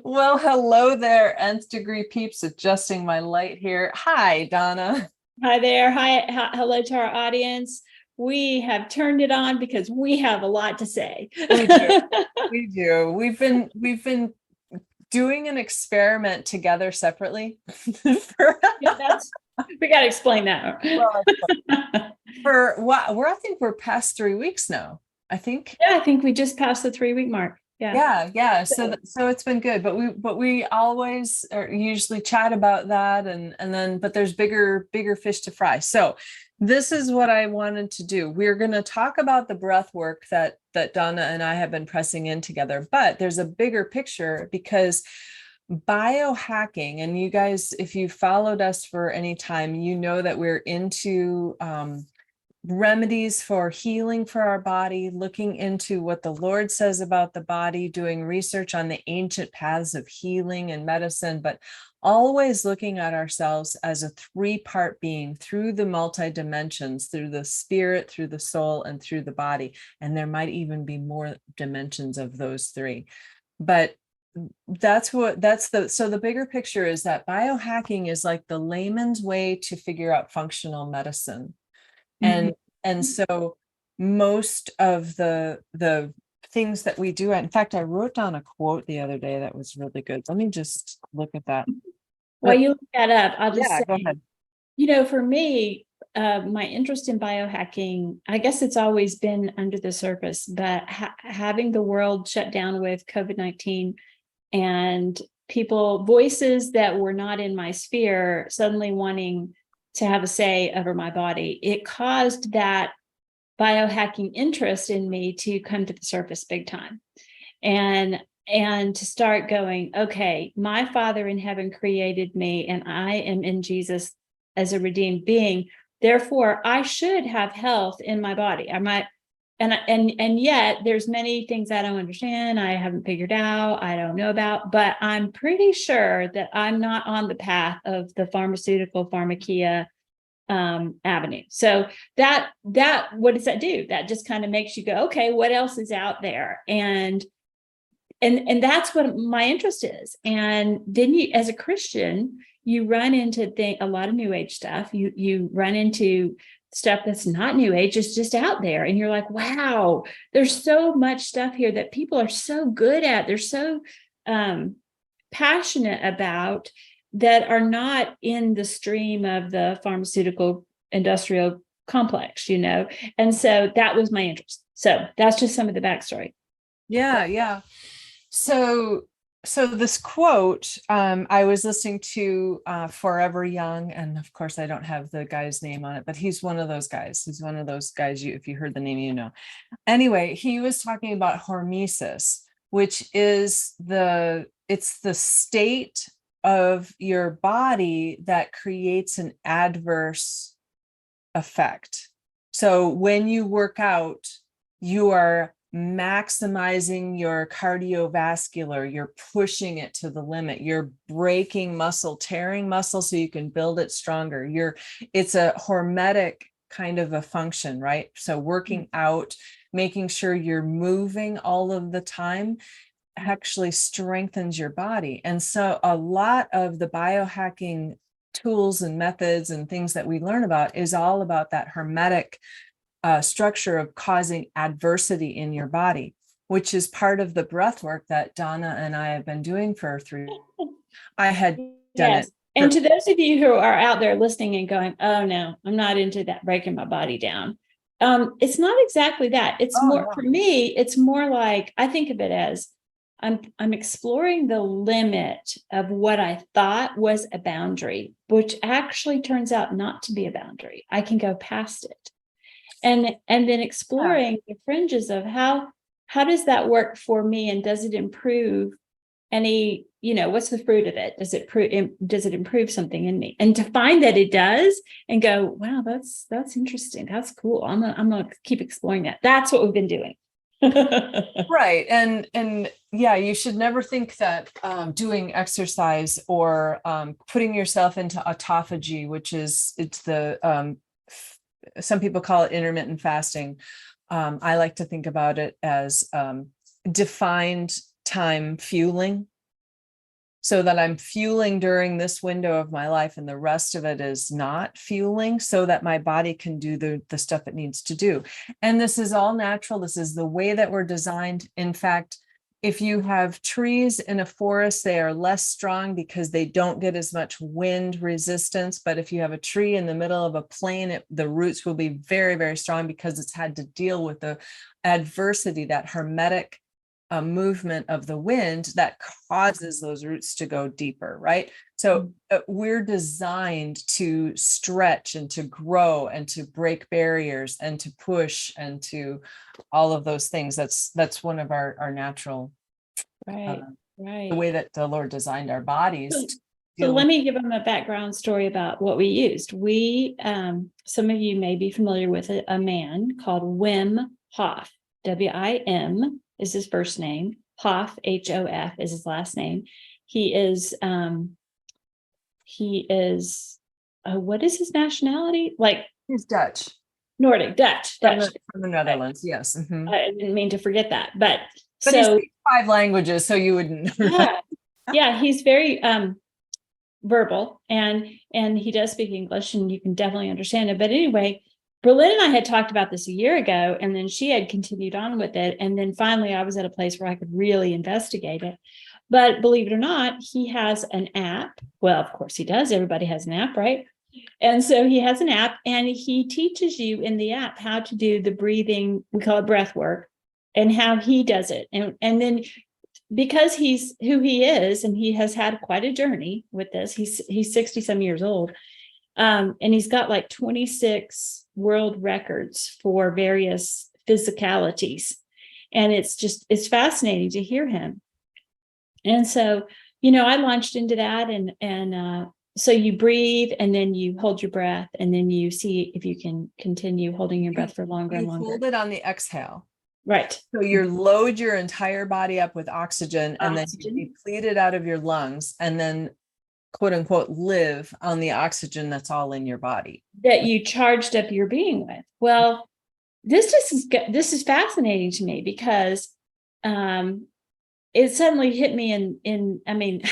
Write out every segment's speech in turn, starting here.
Well, hello there, Nth Degree peeps. Adjusting my light here. Hi, Donna. Hi there. Hello to our audience. We have turned it on because we have a lot to say. We do. We do. We've been doing an experiment together separately for, Yeah, we got to explain that. well, for what I think we're past 3 weeks now. I think. Yeah, I think we just passed the 3 week mark. Yeah. Yeah. So So, so it's been good, but we always usually chat about that, and then but there's bigger fish to fry. So this is what I wanted to do. We're going to talk about the breath work that Donna and I have been pressing in together, but there's a bigger picture because biohacking, and you guys, if you followed us for any time, you know that we're into remedies for healing for our body, looking into what the Lord says about the body, doing research on the ancient paths of healing and medicine, but always looking at ourselves as a three-part being through the multi-dimensions, through the spirit, through the soul, and through the body. And there might even be more dimensions of those three. But so the bigger picture is that biohacking is like the layman's way to figure out functional medicine. mhm. And so most of the things that we do, in fact, I wrote down a quote the other day that was really good. Let me just look at that. While But you look that up, I'll just yeah, say, go ahead. for me, my interest in biohacking, I guess it's always been under the surface, but having the world shut down with COVID-19 and voices that were not in my sphere suddenly wanting to have a say over my body, it caused that biohacking interest in me to come to the surface big time. And to start going, okay, my Father in heaven created me and I am in Jesus as a redeemed being. Therefore, I should have health in my body. I might, and yet there's many things I don't understand, I haven't figured out, I don't know about, but I'm pretty sure that I'm not on the path of the pharmaceutical pharmakia avenue. So that what does that do? That just kind of makes you go, okay, what else is out there? And that's what my interest is. And then you, as a Christian, you run into a lot of new age stuff. You run into stuff that's not new age, it's just out there. And you're like, wow, there's so much stuff here that people are so good at. They're so passionate about that are not in the stream of the pharmaceutical industrial complex. And so that was my interest. So that's just some of the backstory. Yeah. So this quote, I was listening to Forever Young, and of course I don't have the guy's name on it, but he's one of those guys. He's one of those guys, if you heard the name, you know. Anyway, he was talking about hormesis, which is it's the state of your body that creates an adverse effect. So when you work out, you are maximizing your cardiovascular, you're pushing it to the limit, you're breaking muscle, tearing muscle so you can build it stronger. It's a hormetic kind of a function, right? So working out, making sure you're moving all of the time actually strengthens your body. And so a lot of the biohacking tools and methods and things that we learn about is all about that hermetic structure of causing adversity in your body, which is part of the breath work that Donna and I have been doing for 3. I had done Yes. it And for, to those of you who are out there listening and going, oh no, I'm not into that breaking my body down. It's not exactly that. It's oh more, no. for me, it's more like I think of it as I'm exploring the limit of what I thought was a boundary, which actually turns out not to be a boundary. I can go past it. And then Yeah. exploring the fringes of how does that work for me, and does it improve what's the fruit of it? Does it improve something in me? And to find that it does and go, wow, that's interesting, that's cool, I'm gonna keep exploring that. That's what we've been doing. Right. And yeah, you should never think that doing exercise or putting yourself into autophagy, which is it's the some people call it intermittent fasting. I like to think about it as defined time fueling. so that I'm fueling during this window of my life and the rest of it is not fueling, so that my body can do the stuff it needs to do. And this is all natural. This is the way that we're designed. In fact, if you have trees in a forest, they are less strong because they don't get as much wind resistance. But if you have a tree in the middle of a plain, the roots will be very, very strong because it's had to deal with the adversity, that hermetic movement of the wind that causes those roots to go deeper, right? So we're designed to stretch and to grow and to break barriers and to push and to all of those things. That's one of our natural, Right. the way that the Lord designed our bodies. So let me give them a background story about what we used. We, some of you may be familiar with a man called Wim Hof. W-I-M is his first name. Hof, H-O-F is his last name. He is, what is his nationality? Like, he's Dutch. Nordic, Dutch. From the Netherlands, yes. Mm-hmm. I didn't mean to forget that, but so he speaks 5 languages, so you wouldn't. Yeah, he's very verbal, and he does speak English, and you can definitely understand it. But anyway, Bralynn and I had talked about this a year ago, and then she had continued on with it. And then finally I was at a place where I could really investigate it. But believe it or not, he has an app. Well, of course he does. Everybody has an app, right? And so he has an app, and he teaches you in the app how to do the breathing, we call it breath work, and how he does it. And then because he's who he is, and he has had quite a journey with this, he's 60 some years old. And he's got like 26 world records for various physicalities. And it's fascinating to hear him. And so, I launched into that, and so you breathe, and then you hold your breath, and then you see if you can continue holding your breath for longer and longer. Hold it on the exhale. Right. So you load your entire body up with oxygen, and then you deplete it out of your lungs, and then quote unquote live on the oxygen that's all in your body that you charged up your being with. Well, this is fascinating to me because it suddenly hit me in I mean,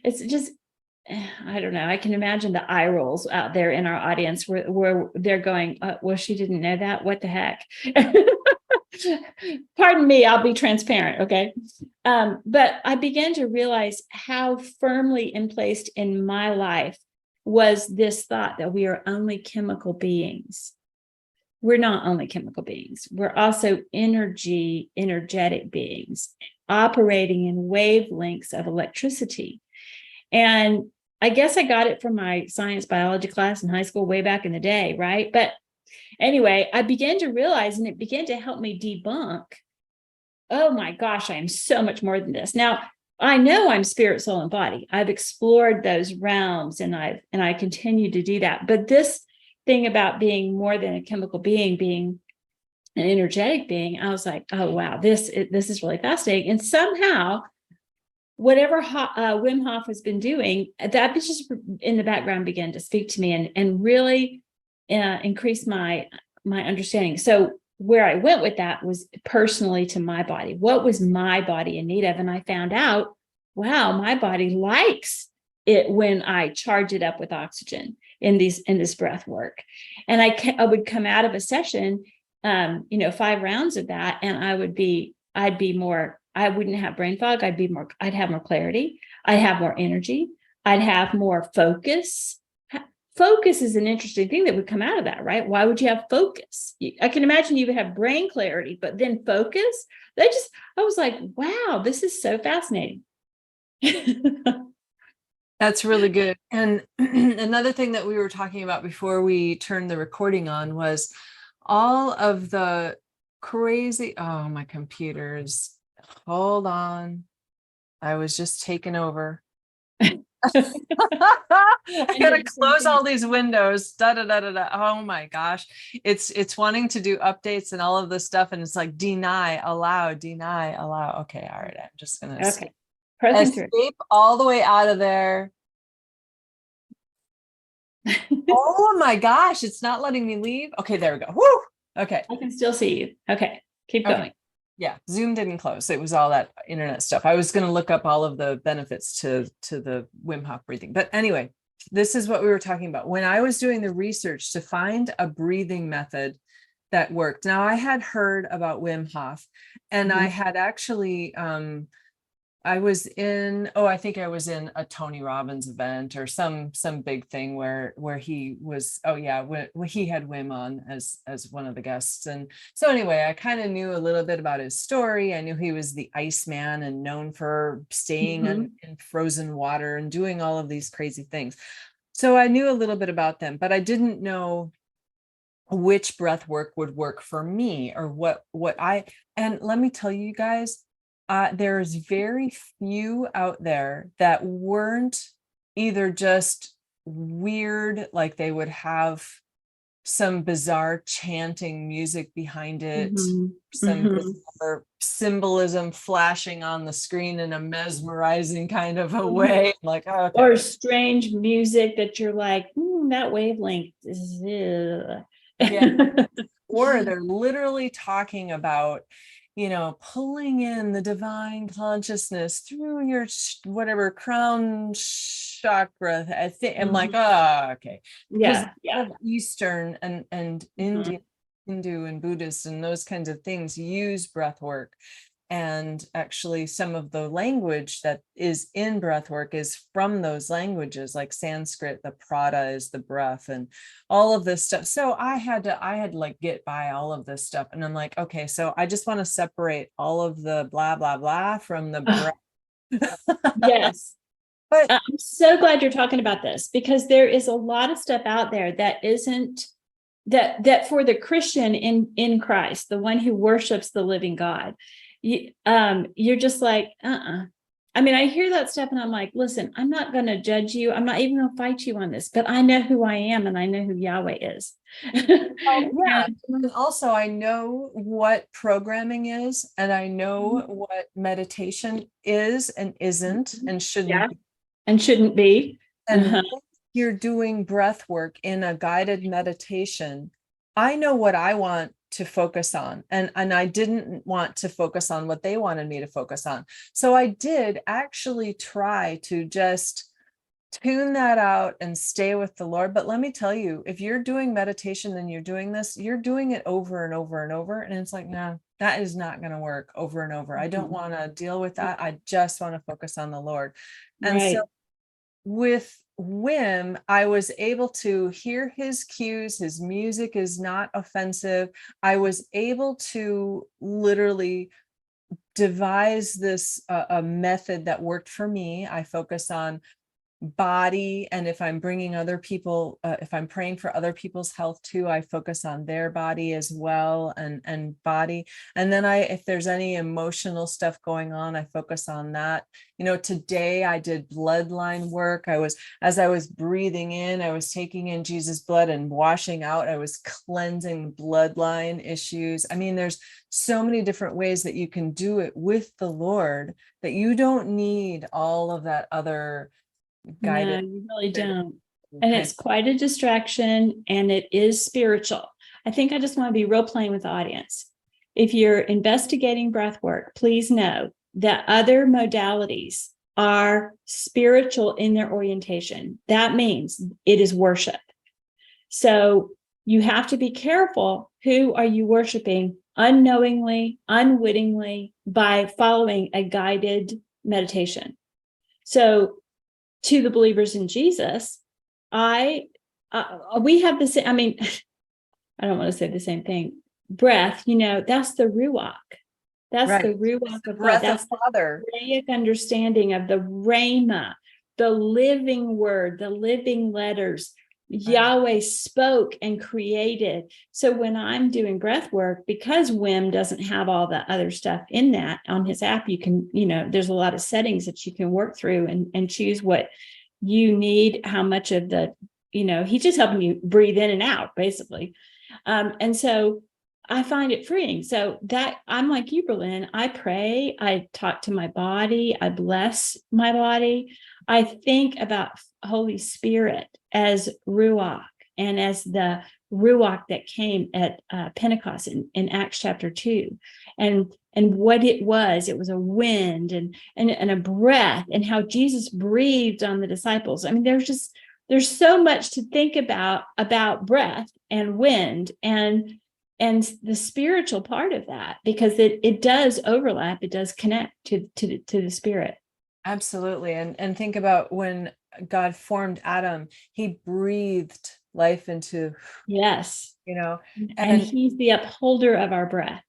it's just, I don't know. I can imagine the eye rolls out there in our audience where they're going, well, she didn't know that. What the heck? Pardon me, I'll be transparent, okay? But I began to realize how firmly emplaced in my life was this thought that we are only chemical beings. We're not only chemical beings. We're also energetic beings operating in wavelengths of electricity. And I guess I got it from my science biology class in high school way back in the day, right? But anyway, I began to realize, and it began to help me debunk, oh my gosh, I am so much more than this. Now, I know I'm spirit, soul, and body. I've explored those realms, and I continue to do that. But this thing about being more than a chemical being, being an energetic being, I was like, oh wow, this is really fascinating. And somehow, whatever Wim Hof has been doing, that just in the background began to speak to me and really increase my understanding. So where I went with that was personally to my body. What was my body in need of? And I found out, wow, my body likes it when I charge it up with oxygen in this breath work. And I would come out of a session, 5 rounds of that, and I wouldn't have brain fog. I'd have more clarity. I'd have more energy. I'd have more focus. Focus is an interesting thing that would come out of that, right? Why would you have focus? I can imagine you would have brain clarity, but then focus. I was like, wow, this is so fascinating. That's really good. And another thing that we were talking about before we turned the recording on was all of the crazy, oh, my computer's, hold on. I was just taken over. I gotta close all these windows. Oh my gosh. It's wanting to do updates and all of this stuff. And it's like deny, allow. Okay. All right. I'm just gonna escape all the way out of there. Oh my gosh, it's not letting me leave. Okay, there we go. Woo! Okay. I can still see you. Okay, keep going. Yeah, Zoom didn't close. It was all that internet stuff. I was going to look up all of the benefits to the Wim Hof breathing. But anyway, this is what we were talking about. When I was doing the research to find a breathing method that worked. Now, I had heard about Wim Hof, and I had actually I was in, I think I was in a Tony Robbins event or some big thing where he was, when he had Wim on as one of the guests. And so anyway, I kind of knew a little bit about his story. I knew he was the Iceman and known for staying in frozen water and doing all of these crazy things. So I knew a little bit about them, but I didn't know which breath work would work for me or and let me tell you guys, there's very few out there that weren't either just weird, like they would have some bizarre chanting music behind it, some bizarre symbolism flashing on the screen in a mesmerizing kind of a way. Like, oh, okay. Or strange music that you're like, that wavelength is. Yeah. Or they're literally talking about, pulling in the divine consciousness through your whatever crown chakra. I think I'm like, okay. Yeah. Eastern and Indian, Hindu and Buddhist and those kinds of things use breath work. And actually some of the language that is in breath work is from those languages, like Sanskrit, the prana is the breath and all of this stuff. So I had to like get by all of this stuff. And I'm like, okay, so I just want to separate all of the blah, blah, blah from the breath. Yes. But I'm so glad you're talking about this, because there is a lot of stuff out there that isn't that for the Christian in Christ, the one who worships the living God. You're just like, I mean, I hear that stuff and I'm like, listen, I'm not going to judge you. I'm not even going to fight you on this, but I know who I am and I know who Yahweh is. yeah. And also, I know what programming is, and I know what meditation is and isn't and shouldn't be. And shouldn't be. And if you're doing breath work in a guided meditation, I know what I want to focus on, and I didn't want to focus on what they wanted me to focus on. So I did actually try to just tune that out and stay with the Lord. But let me tell you, if you're doing meditation and you're doing this, you're doing it over and over and over. And it's like, no, that is not going to work over and over. I don't want to deal with that. I just want to focus on the Lord. And so with Wim, I was able to hear his cues. His music is not offensive. I was able to literally devise this a method that worked for me. I focus on body, and if I'm bringing other people, if I'm praying for other people's health too, I focus on their body as well, and body. And then if there's any emotional stuff going on, I focus on that. Today I did bloodline work. As I was breathing in, I was taking in Jesus' blood and washing out. I was cleansing bloodline issues. I mean, there's so many different ways that you can do it with the Lord that you don't need all of that other guided. No, you really don't. And it's quite a distraction, and it is spiritual. I think I just want to be real plain with the audience. If you're investigating breath work, please know that other modalities are spiritual in their orientation. That means it is worship. So you have to be careful. Who are you worshiping unknowingly, unwittingly, by following a guided meditation? So to the believers in Jesus, we have the same, I mean, I don't want to say the same thing. Breath, that's the ruach. That's the ruach of God. That's the Hebraic understanding of the rhema, the living word, the living letters. Yahweh spoke and created. So when I'm doing breath work, because Wim doesn't have all the other stuff in that on his app, you can, there's a lot of settings that you can work through and choose what you need, how much of the, he's just helping you breathe in and out, basically. And so I find it freeing. So that I'm like you, Bralynn, I pray, I talk to my body, I bless my body. I think about Holy Spirit as Ruach and as the ruach that came at Pentecost in Acts chapter 2, and what it was a wind and a breath, and how Jesus breathed on the disciples. I mean, there's so much to think about breath and wind and the spiritual part of that, because it does overlap, it does connect to the spirit. Absolutely. And think about when God formed Adam, he breathed life into, Yes. and And he's the upholder of our breath.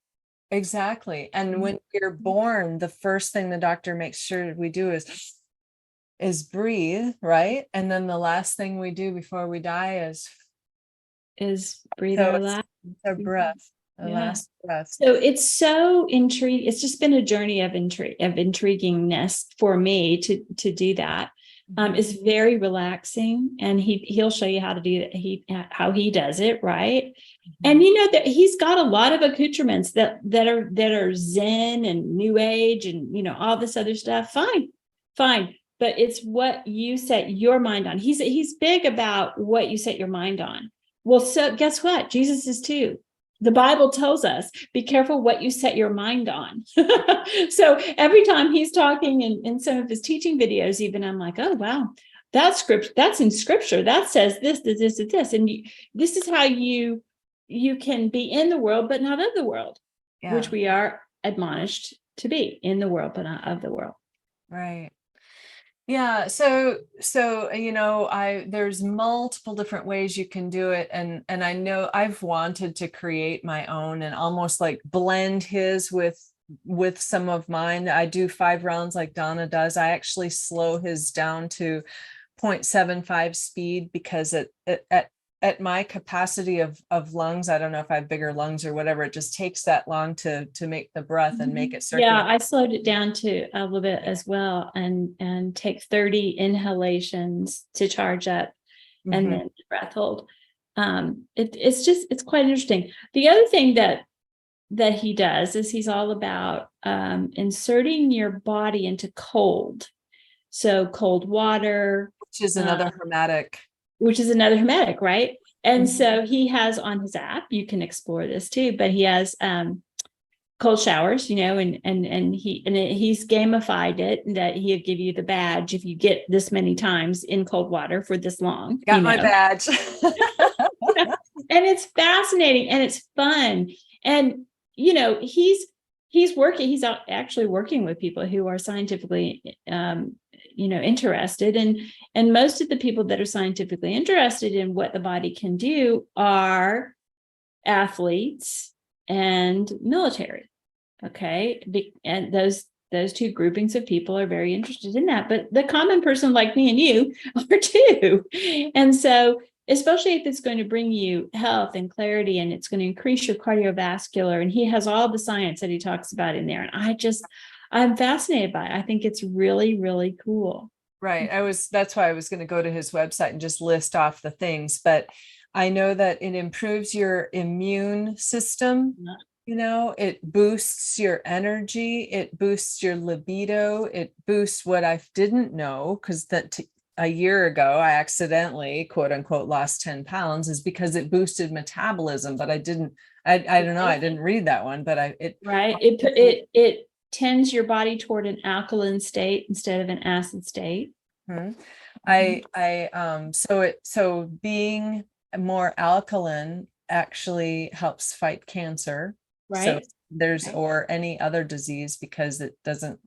exactly. And when you're born, the first thing the doctor makes sure we do is breathe, right? And then the last thing we do before we die is breathe so our it's last. our breath, the Yeah. last breath. So it's so intriguing. It's just been a journey of intriguingness for me to do that. It's very relaxing, and he'll show you how to do that. How he does it, right? And that he's got a lot of accoutrements that are Zen and New Age and all this other stuff. Fine, but it's what you set your mind on. He's big about what you set your mind on. Well, so guess what? Jesus is too. The Bible tells us, be careful what you set your mind on. So every time he's talking in some of his teaching videos, even, I'm like, oh, wow, that's script. That's in scripture. That says this. And this is how you can be in the world, but not of the world, which we are admonished to be in the world, but not of the world. Right. Yeah. So, there's multiple different ways you can do it. And I know I've wanted to create my own and almost like blend his with some of mine. I do 5 rounds like Donna does. I actually slow his down to 0.75 speed because at my capacity of lungs, I don't know if I have bigger lungs or whatever, it just takes that long to make the breath and make it circulate. Yeah, I slowed it down to a little bit as well, and take 30 inhalations to charge up, and then breath hold. It's quite interesting. The other thing that he does is he's all about inserting your body into cold. So cold water, which is another hermetic, right? And so he has on his app, you can explore this too, but he has cold showers, and he's gamified it, that he'll give you the badge if you get this many times in cold water for this long. Got my badge. And it's fascinating and it's fun. And he's actually working with people who are scientifically interested, and most of the people that are scientifically interested in what the body can do are athletes and military. Okay. And those two groupings of people are very interested in that, but the common person like me and you are too. And so, especially if it's going to bring you health and clarity, and it's going to increase your cardiovascular, and he has all the science that he talks about in there. And I'm fascinated by it. I think it's really, really cool. Right. That's why I was going to go to his website and just list off the things, but I know that it improves your immune system. It boosts your energy, it boosts your libido, it boosts what I didn't know, because a year ago, I accidentally, quote unquote, lost 10 pounds is because it boosted metabolism, but I don't know. I didn't read that one, but it tends your body toward an alkaline state instead of an acid state. So being more alkaline actually helps fight cancer. Right. So or any other disease, because it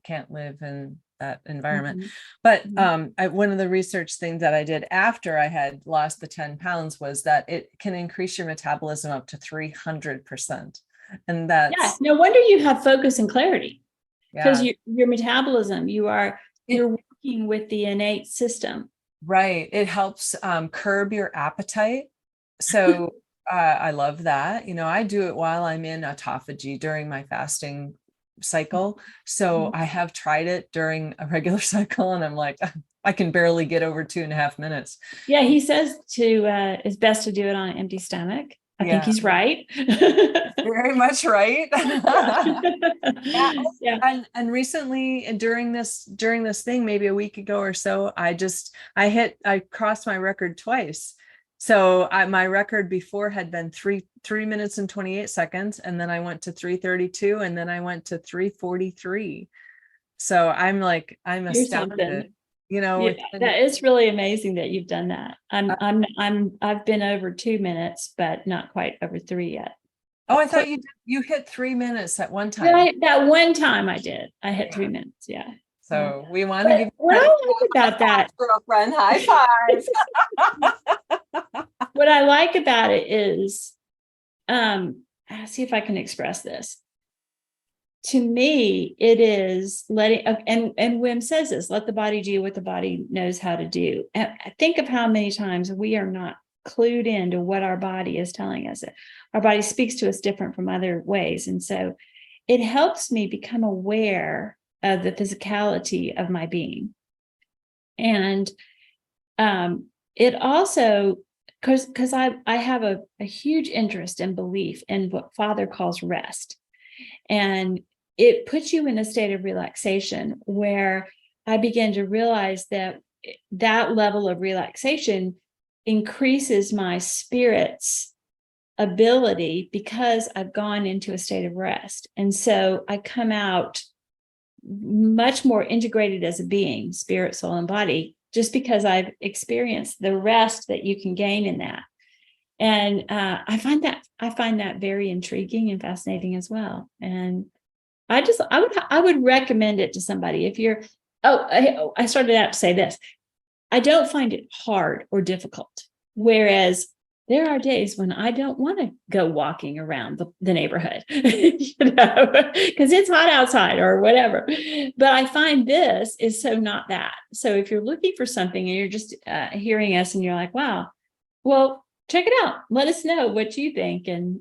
can't live in that environment. But one of the research things that I did after I had lost the 10 pounds was that it can increase your metabolism up to 300%. And that's no wonder you have focus and clarity, because your metabolism, you're working with the innate system. Right. It helps curb your appetite. So I love that. I do it while I'm in autophagy during my fasting cycle. So I have tried it during a regular cycle, and I'm like, I can barely get over 2.5 minutes. Yeah, he says it's best to do it on an empty stomach. I think he's right. Very much right. And recently, during this thing, maybe a week ago or so, I crossed my record twice. So my record before had been 3 minutes and 28 seconds. And then I went to 3:32 and then I went to 3:43. So I'm You're astounded, something. Yeah, within, that is really amazing that you've done that. I've been over 2 minutes, but not quite over three yet. oh, But I thought you hit 3 minutes at one yeah, time. that one time I did. I hit 3 minutes. Yeah. Yeah. So we want to give you What I like about that, girlfriend. High five. what I like about it is, I'll see if I can express this. To me, it is letting, and Wim says this, let the body do what the body knows how to do. And I think of how many times we are not clued into what our body is telling us. Our body speaks to us different from other ways. And so it helps me become aware of the physicality of my being. And it also, because I have a huge interest and belief in what Father calls rest. And it puts you in a state of relaxation where I begin to realize that that level of relaxation increases my spirit's ability because I've gone into a state of rest. And so I come out much more integrated as a being, spirit, soul, and body, just because I've experienced the rest that you can gain in that. And I find that very intriguing and fascinating as well. And I would recommend it to somebody. If you're, I started out to say this. I don't find it hard or difficult. Whereas there are days when I don't want to go walking around the neighborhood, because it's hot outside or whatever. But I find this is so not that. So if you're looking for something and you're just hearing us and you're like, wow, well, check it out. Let us know what you think and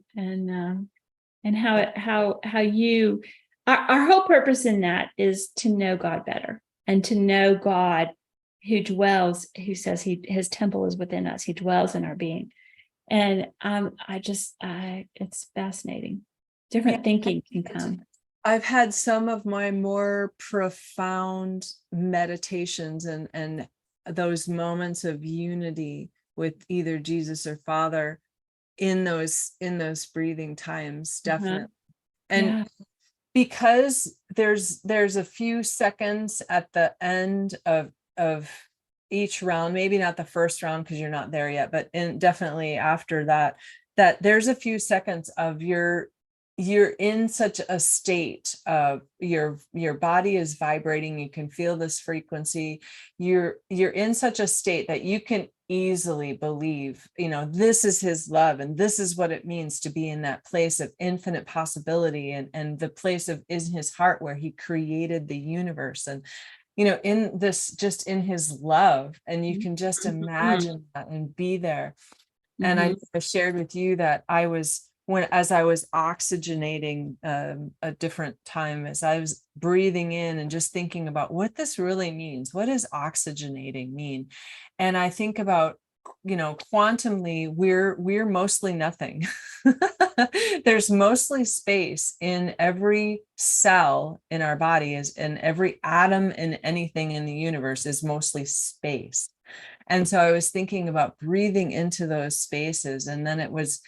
how you. Our whole purpose in that is to know God better and to know God who dwells, who says his temple is within us. He dwells in our being. And it's fascinating. Different thinking can come. I've had some of my more profound meditations and those moments of unity with either Jesus or Father in those breathing times, definitely. And Yeah. because there's a few seconds at the end of each round, maybe not the first round because you're not there yet, but definitely after that there's a few seconds of you're in such a state of your body is vibrating, you can feel this frequency, you're in such a state that you can easily believe, this is his love and this is what it means to be in that place of infinite possibility and the place of in his heart where he created the universe and in this, just in his love, and you can just imagine that and be there. And I shared with you that as I was oxygenating a different time, as I was breathing in and just thinking about what this really means. What does oxygenating mean? And I think about, quantumly, we're mostly nothing. There's mostly space in every cell in our body, and every atom in anything in the universe is mostly space. And so I was thinking about breathing into those spaces. And then it was,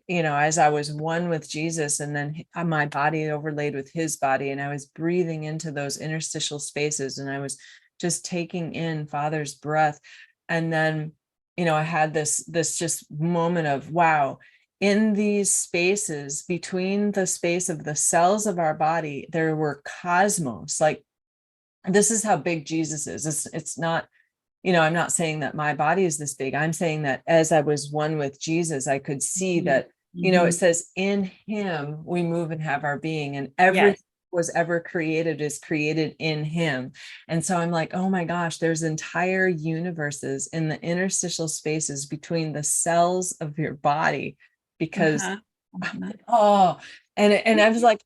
as I was one with Jesus, and then my body overlaid with his body, and I was breathing into those interstitial spaces, and I was just taking in Father's breath. And then, I had this just moment of, wow, in these spaces, between the space of the cells of our body, there were cosmos. Like, this is how big Jesus is. It's not, I'm not saying that my body is this big. I'm saying that as I was one with Jesus, I could see that, it says in him we move and have our being, and everything was ever created is created in him. And so I'm like, oh my gosh, there's entire universes in the interstitial spaces between the cells of your body, because oh, and I was like,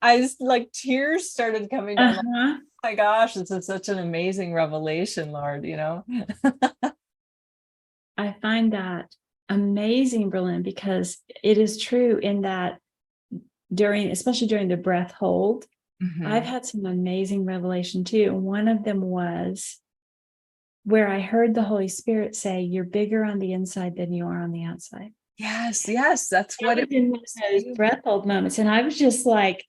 tears started coming down. Oh my gosh, this is such an amazing revelation, Lord, I find that amazing, Bralynn, because it is true in that especially during the breath hold, I've had some amazing revelation too. And one of them was where I heard the Holy Spirit say, you're bigger on the inside than you are on the outside. Yes, yes, that's That what was it in one of those breath hold moments. And I was just like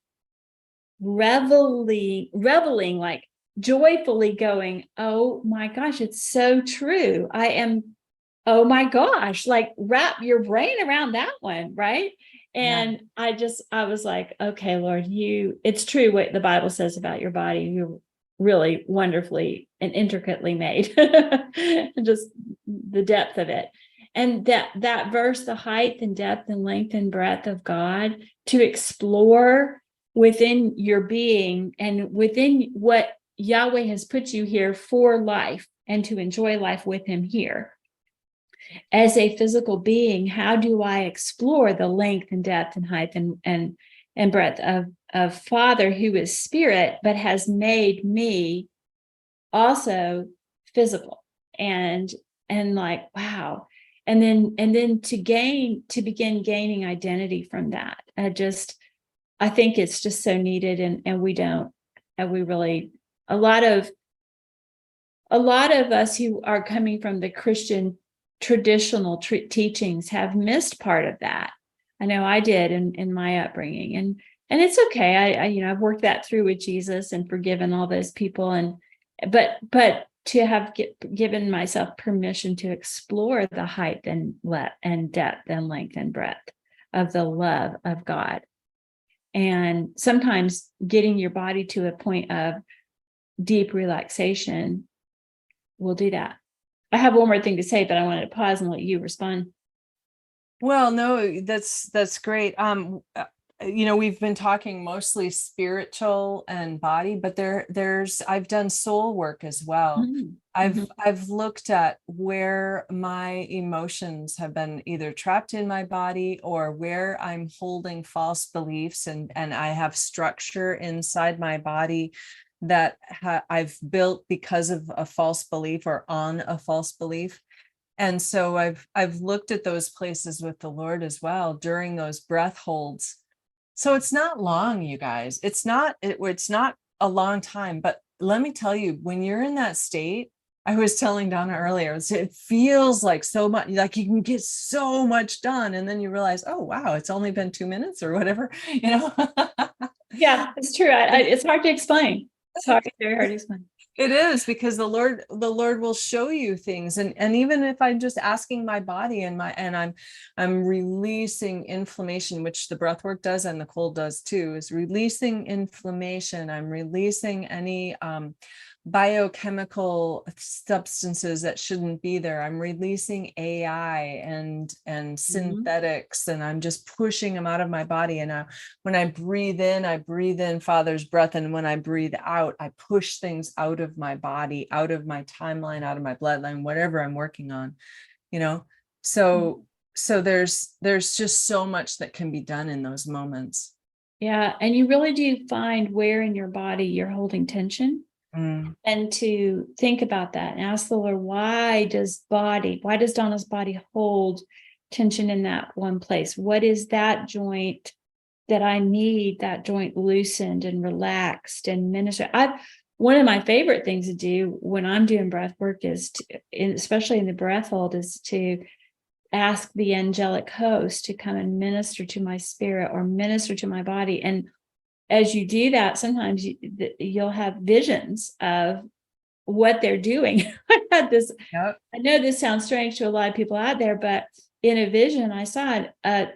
reveling, like joyfully going, oh my gosh, it's so true. Oh my gosh, like wrap your brain around that one, right? Yeah. And I was like, okay, Lord, it's true what the Bible says about your body. You're really wonderfully and intricately made. And just the depth of it. And that verse, the height and depth and length and breadth of God, to explore within your being and within what Yahweh has put you here for life, and to enjoy life with him here. As a physical being, how do I explore the length and depth and height and breadth of Father who is spirit, but has made me also physical, and like, wow. And then to begin gaining identity from that. I think it's just so needed, and we really, a lot of us who are coming from the Christian traditional teachings have missed part of that. I know I did in my upbringing, and it's okay. I've worked that through with Jesus and forgiven all those people, but to have given myself permission to explore the height and depth and length and breadth of the love of God. And sometimes getting your body to a point of deep relaxation will do that. I have one more thing to say, but I wanted to pause and let you respond. Well, no, that's great. We've been talking mostly spiritual and body, but I've done soul work as well. Mm-hmm. I've looked at where my emotions have been either trapped in my body, or where I'm holding false beliefs, and I have structure inside my body that I've built because of a false belief or on a false belief. And so I've looked at those places with the Lord as well during those breath holds. So it's not long, you guys. It's not a long time, but let me tell you, when you're in that state, I was telling Donna earlier, it feels like so much, like you can get so much done. And then you realize, oh, wow, it's only been 2 minutes or whatever, Yeah, it's true. It's hard to explain. Very hard to explain. It is, because the Lord will show you things. And even if I'm just asking my body and I'm releasing inflammation, which the breath work does and the cold does too, is releasing inflammation. I'm releasing any biochemical substances that shouldn't be there. I'm releasing AI and synthetics, and I'm just pushing them out of my body. And when I breathe in Father's breath, and when I breathe out, I push things out of my body, out of my timeline, out of my bloodline, whatever I'm working on, so there's just so much that can be done in those moments. Yeah, and you really do find where in your body you're holding tension. And to think about that and ask the Lord, why does Donna's body hold tension in that one place? What is that joint that I need that joint loosened and relaxed and minister? One of my favorite things to do when I'm doing breath work is especially in the breath hold, is to ask the angelic host to come and minister to my spirit or minister to my body. And as you do that, sometimes you'll have visions of what they're doing. I had this. Yep. I know this sounds strange to a lot of people out there, but in a vision, I saw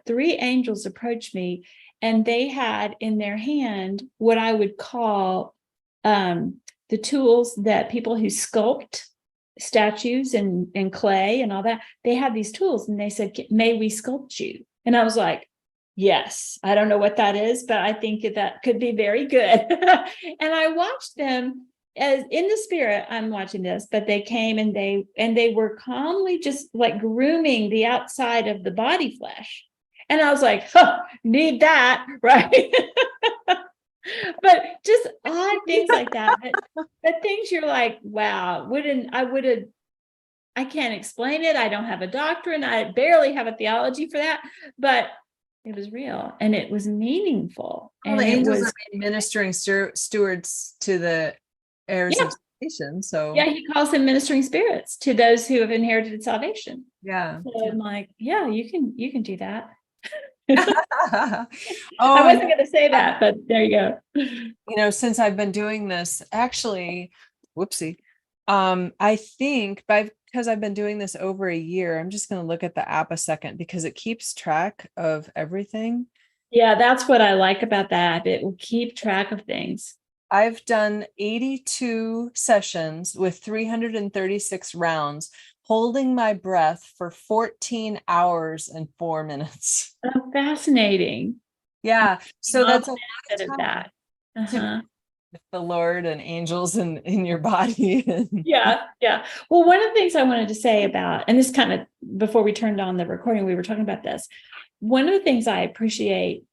3 angels approach me, and they had in their hand what I would call the tools that people who sculpt statues and clay and all that, they have these tools, and they said, "May we sculpt you?" And I was like, yes, I don't know what that is, but I think that could be very good. And I watched them as in the spirit. I'm watching this, but they came and they were calmly just like grooming the outside of the body flesh. And I was like, need that, right? But just odd things like that. But things you're like, wow, I can't explain it. I don't have a doctrine. I barely have a theology for that, but it was real and it was meaningful. Well, and the it angels was are ministering stewards to the heirs of So Yeah, he calls them ministering spirits to those who have inherited salvation. yeah. So I'm like, yeah, you can do that. Oh, I and wasn't going to say that, but there you go. since I've been doing this, actually, whoopsie. I think because I've been doing this over a year, I'm just going to look at the app a second because it keeps track of everything. Yeah, that's what I like about that. It will keep track of things. I've done 82 sessions with 336 rounds, holding my breath for 14 hours and 4 minutes. Oh, fascinating. Yeah. So All that's the a lot benefit of of time that. to be Uh-huh. with the Lord and angels in your body. Yeah, yeah. Well, one of the things I wanted to say about, and this kind of before we turned on the recording, we were talking about this. One of the things I appreciate,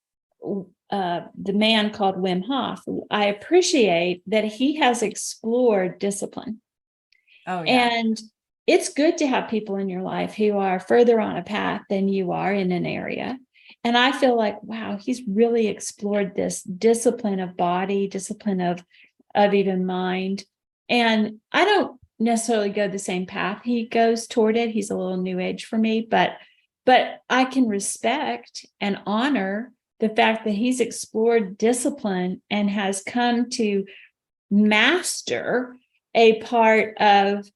the man called Wim Hof, I appreciate that he has explored discipline. Oh, yeah. And it's good to have people in your life who are further on a path than you are in an area. And I feel like, wow, he's really explored this discipline of body, discipline of even mind. And I don't necessarily go the same path he goes toward it. He's a little new age for me, but I can respect and honor the fact that he's explored discipline and has come to master a part of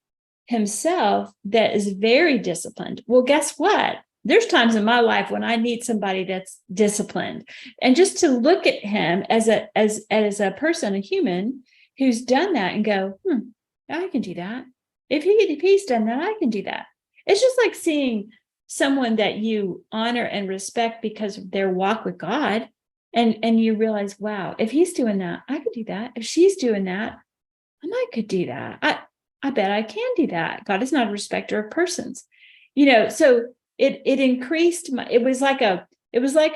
himself that is very disciplined. Well, guess what? There's times in my life when I need somebody that's disciplined. And just to look at him as a person, a human who's done that and go, I can do that. If he's done that, I can do that. It's just like seeing someone that you honor and respect because of their walk with God. And you realize, wow, if he's doing that, I could do that. If she's doing that, I could do that. I bet I can do that. God is not a respecter of persons. So it increased it was like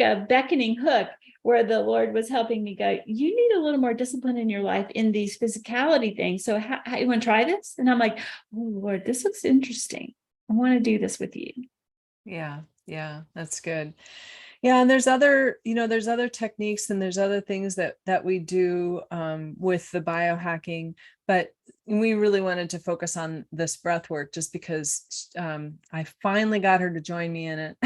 a beckoning hook where the Lord was helping me go, you need a little more discipline in your life in these physicality things. So how you want to try this? And I'm like, oh Lord, this looks interesting. I want to do this with you. Yeah. Yeah. That's good. Yeah, and there's other techniques and there's other things that we do with the biohacking, but we really wanted to focus on this breath work just because I finally got her to join me in it.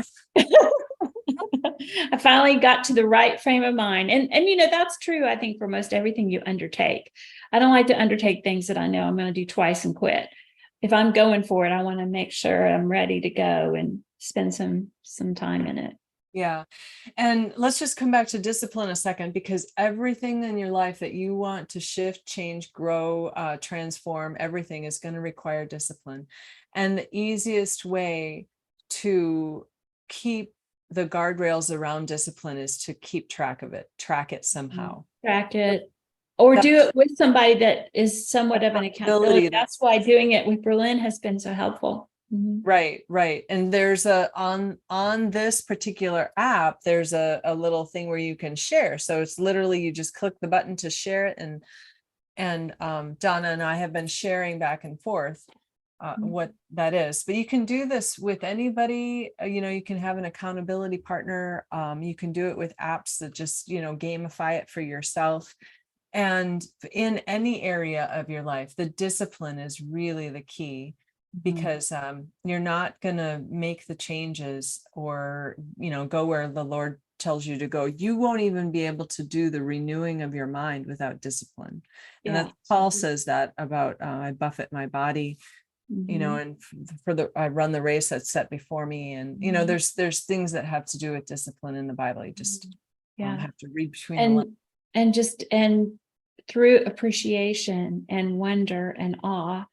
I finally got to the right frame of mind. And that's true, I think, for most everything you undertake. I don't like to undertake things that I know I'm going to do twice and quit. If I'm going for it, I want to make sure I'm ready to go and spend some time in it. Yeah. And let's just come back to discipline a second, because everything in your life that you want to shift, change, grow, transform, everything is going to require discipline. And the easiest way to keep the guardrails around discipline is to keep track of it, track it somehow. Track it, or do it with somebody that is somewhat of an accountability. That's why doing it with Bralynn has been so helpful. Right. And there's on this particular app, there's a little thing where you can share. So it's literally, you just click the button to share it. And Donna and I have been sharing back and forth what that is. But you can do this with anybody. You can have an accountability partner. You can do it with apps that just, gamify it for yourself. And in any area of your life, the discipline is really the key. Because you're not going to make the changes or, go where the Lord tells you to go. You won't even be able to do the renewing of your mind without discipline. And that Paul says that about, I buffet my body, and I run the race that's set before me. And, there's things that have to do with discipline in the Bible. You just have to read between the lines. And through appreciation and wonder and awe,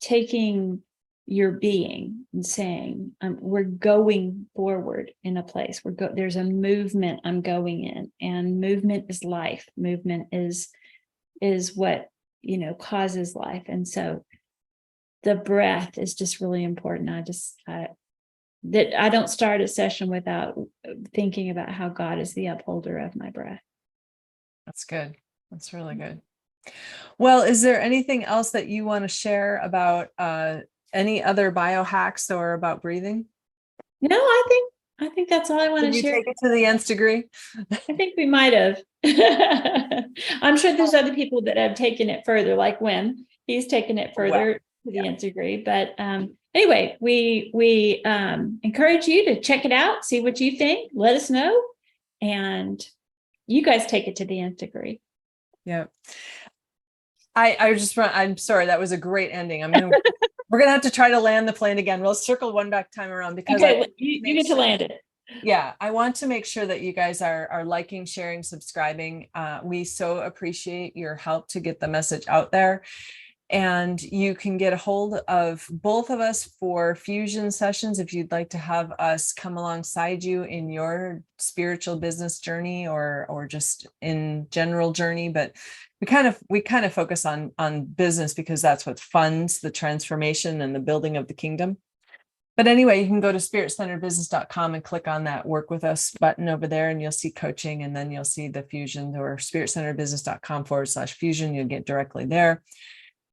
taking your being and saying, we're going forward in a place. There's a movement I'm going in, and movement is life. Movement is what, causes life. And so the breath is just really important. I don't start a session without thinking about how God is the upholder of my breath. That's good. That's really good. Well, is there anything else that you want to share about any other biohacks or about breathing? No, I think that's all I want to share. Take it to the nth degree? I think we might have. I'm sure there's other people that have taken it further, like Wim, He's taken it Well, further to the nth degree. But anyway, we encourage you to check it out, see what you think, let us know, and you guys take it to the nth degree. Yeah. I'm sorry, that was a great ending. We're gonna have to try to land the plane again. We'll circle one back time around because you get to land it. Yeah, I want to make sure that you guys are liking, sharing, subscribing. We so appreciate your help to get the message out there. And you can get a hold of both of us for fusion sessions if you'd like to have us come alongside you in your spiritual business journey or just in general journey. But we kind of focus on business because that's what funds the transformation and the building of the kingdom. But anyway, you can go to spiritcenteredbusiness.com and click on that work with us button over there, and you'll see coaching, and then you'll see the fusion, or spiritcenteredbusiness.com/fusion. You'll get directly there.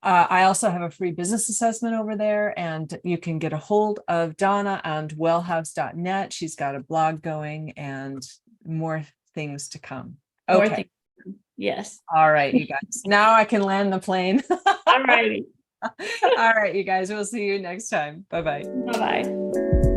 I also have a free business assessment over there, and you can get a hold of Donna on wellhouse.net. She's got a blog going and more things to come. Okay. Yes. All right, you guys. Now I can land the plane. All righty. All right, you guys. We'll see you next time. Bye-bye. Bye-bye.